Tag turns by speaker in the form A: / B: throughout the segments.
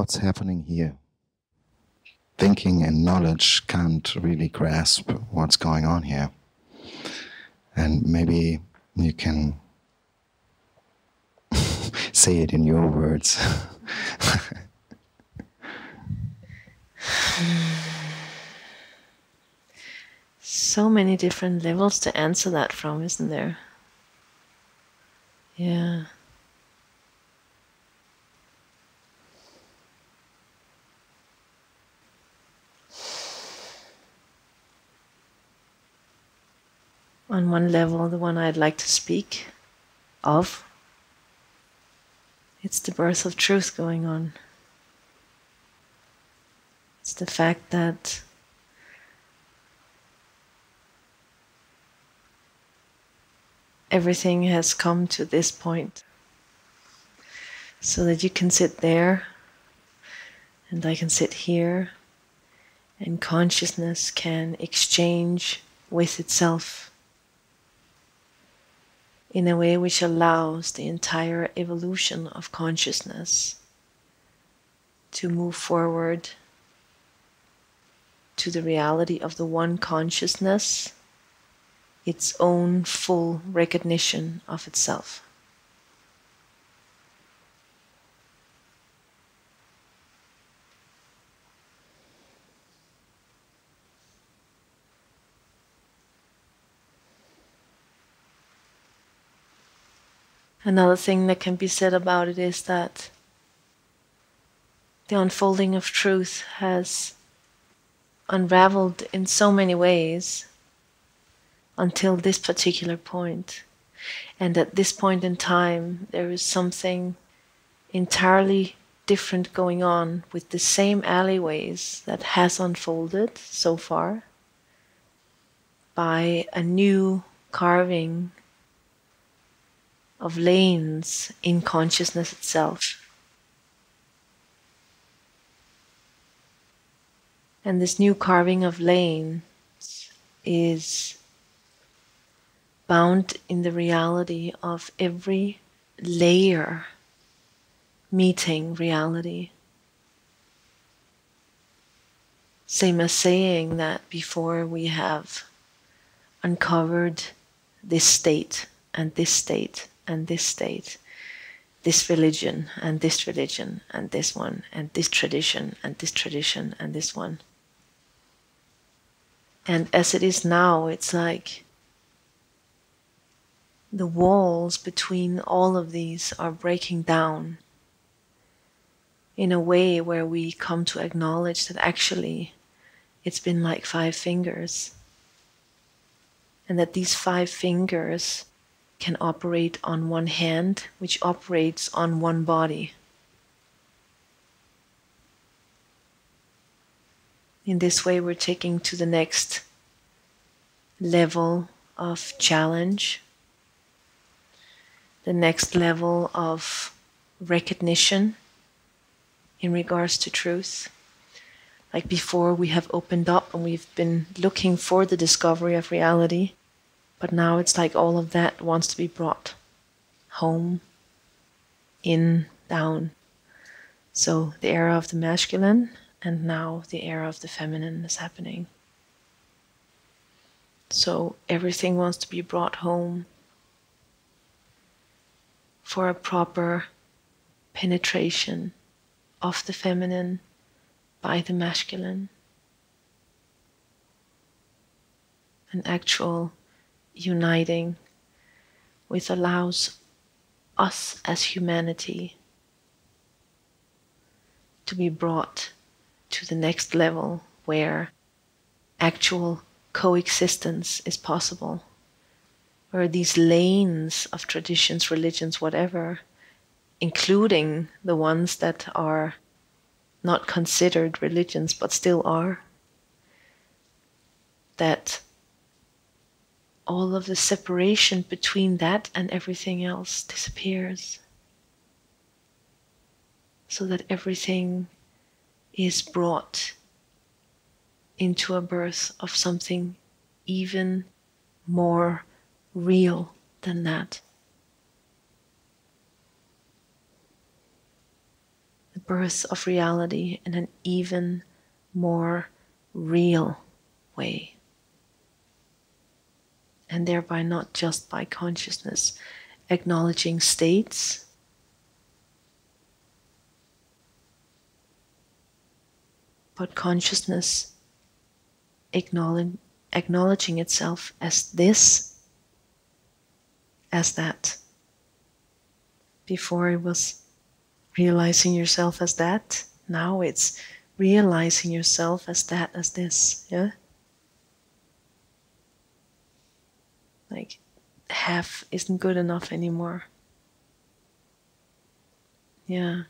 A: what's happening here. Thinking and knowledge can't really grasp what's going on here. And maybe you can say it in your words.
B: So many different levels to answer that from, isn't there? Yeah. On one level, the one I'd like to speak of, it's the birth of truth going on. It's the fact that everything has come to this point so that you can sit there and I can sit here and consciousness can exchange with itself in a way which allows the entire evolution of consciousness to move forward to the reality of the one consciousness, its own full recognition of itself. Another thing that can be said about it is that the unfolding of truth has unraveled in so many ways until this particular point. And at this point in time, there is something entirely different going on with the same alleyways that has unfolded so far by a new carving of lanes in consciousness itself. And this new carving of lanes is bound in the reality of every layer meeting reality. Same as saying that before we have uncovered this state and this state and this state, this religion and this religion and this one and this tradition and this tradition and this one. And as it is now, it's like the walls between all of these are breaking down in a way where we come to acknowledge that actually it's been like 5 fingers. And that these 5 fingers can operate on one hand, which operates on one body. In this way, we're taking to the next level of challenge, the next level of recognition in regards to truth. Like before, we have opened up and we've been looking for the discovery of reality. But now it's like all of that wants to be brought home, in, down. So the era of the masculine and now the era of the feminine is happening. So everything wants to be brought home for a proper penetration of the feminine by the masculine. An actual uniting which allows us as humanity to be brought to the next level where actual coexistence is possible, where these lanes of traditions, religions, whatever, including the ones that are not considered religions but still are, that all of the separation between that and everything else disappears, so that everything is brought into a birth of something even more real than that. The birth of reality in an even more real way. And thereby not just by consciousness acknowledging states, but consciousness acknowledging itself as this, as that. Before it was realizing yourself as that, now it's realizing yourself as that, as this, yeah? Like, half isn't good enough anymore. Yeah.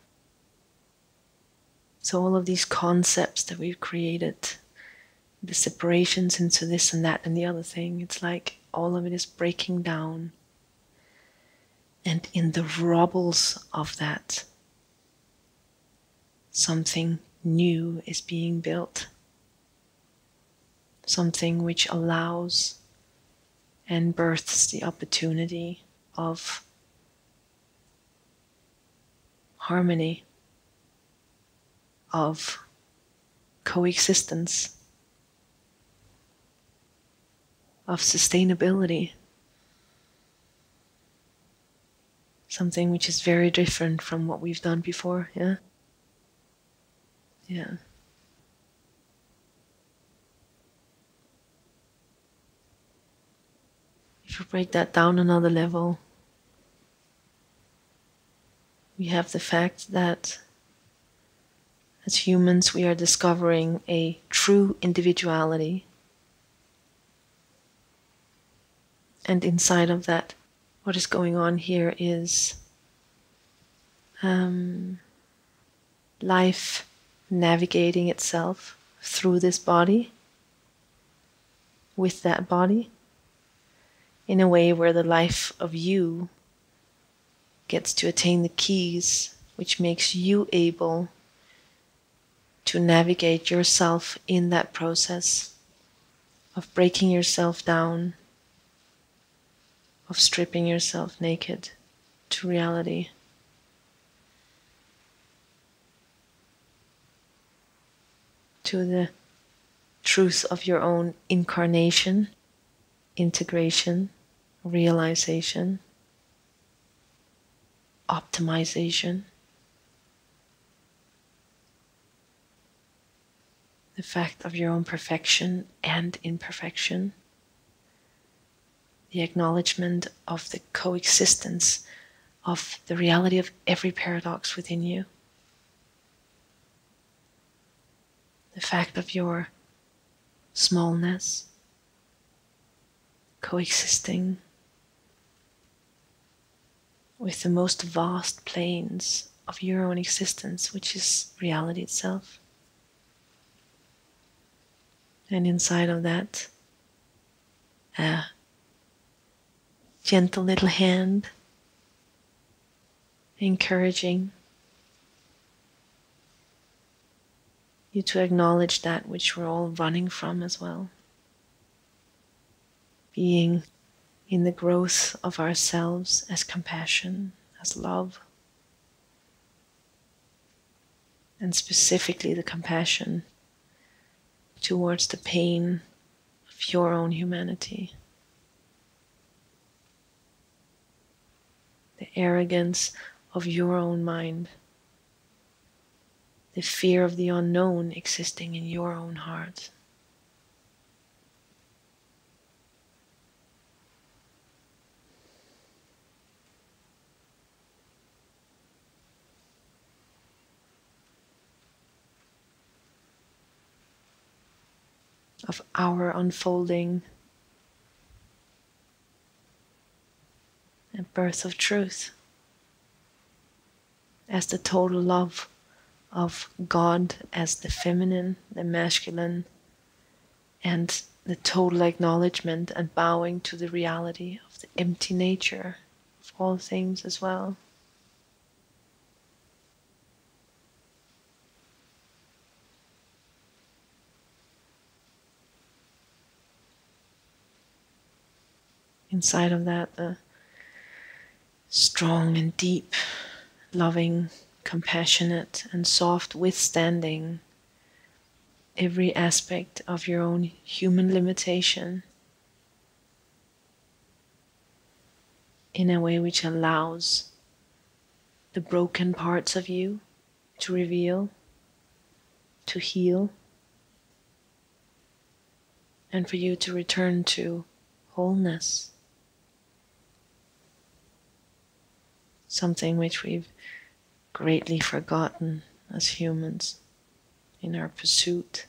B: So all of these concepts that we've created, the separations into this and that and the other thing, it's like all of it is breaking down. And in the rubbles of that, something new is being built. Something which allows and births the opportunity of harmony, of coexistence, of sustainability. Something which is very different from what we've done before, yeah? Yeah. If you break that down another level, we have the fact that as humans we are discovering a true individuality. And inside of that, what is going on here is life navigating itself through this body, with that body, in a way where the life of you gets to attain the keys which makes you able to navigate yourself in that process of breaking yourself down, of stripping yourself naked to reality. To the truth of your own incarnation, integration, realization, optimization. The fact of your own perfection and imperfection. The acknowledgement of the coexistence of the reality of every paradox within you. The fact of your smallness coexisting with the most vast planes of your own existence, which is reality itself. And inside of that, a gentle little hand encouraging you to acknowledge that which we're all running from as well. Being in the growth of ourselves as compassion, as love. And specifically the compassion towards the pain of your own humanity. The arrogance of your own mind. The fear of the unknown existing in your own heart. Of our unfolding and birth of truth as the total love of God as the feminine, the masculine, and the total acknowledgement and bowing to the reality of the empty nature of all things as well. Inside of that, the strong and deep, loving compassionate and soft, withstanding every aspect of your own human limitation in a way which allows the broken parts of you to reveal, to heal, and for you to return to wholeness. Something which we've greatly forgotten as humans in our pursuit.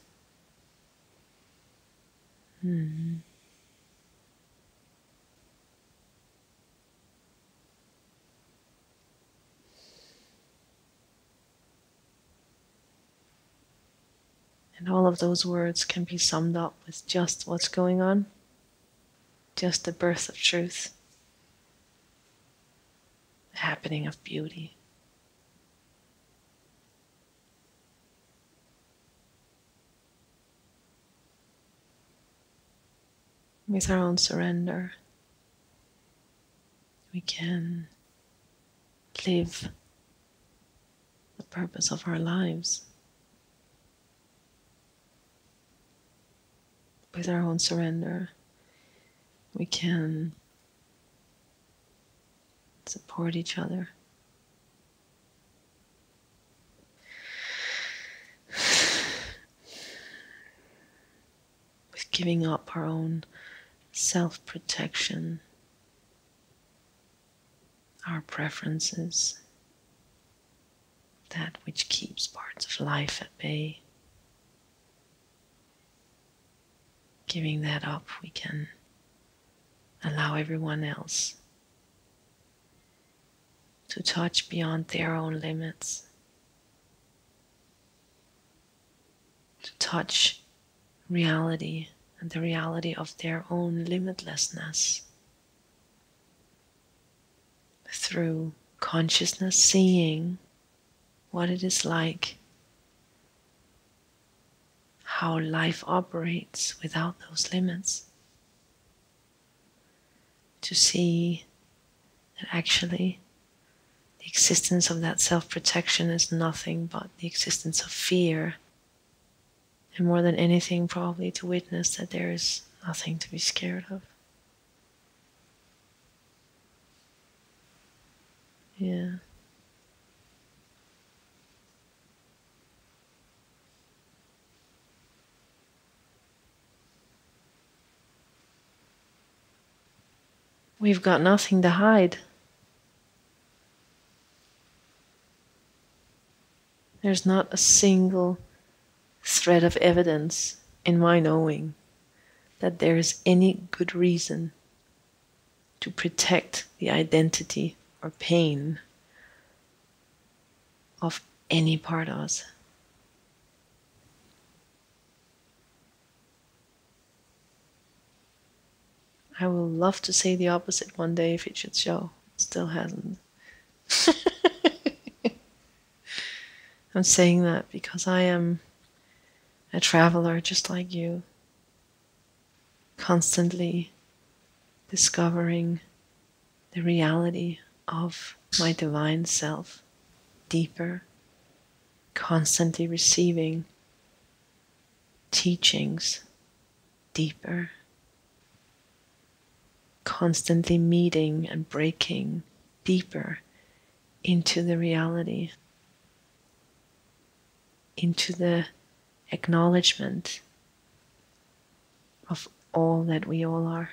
B: And all of those words can be summed up with just what's going on, just the birth of truth, the happening of beauty. With our own surrender, we can live the purpose of our lives. With our own surrender, we can support each other. With giving up our own self-protection, our preferences, that which keeps parts of life at bay. Giving that up, we can allow everyone else to touch beyond their own limits, to touch reality and the reality of their own limitlessness through consciousness, seeing what it is like, how life operates without those limits. To see that actually the existence of that self-protection is nothing but the existence of fear. And more than anything, probably to witness that there is nothing to be scared of. Yeah. We've got nothing to hide. There's not a single thread of evidence in my knowing that there is any good reason to protect the identity or pain of any part of us. I will love to say the opposite one day if it should show. It still hasn't. I'm saying that because I am a traveler just like you, constantly discovering the reality of my divine self deeper, constantly receiving teachings deeper, constantly meeting and breaking deeper into the reality, into the acknowledgement of all that we all are.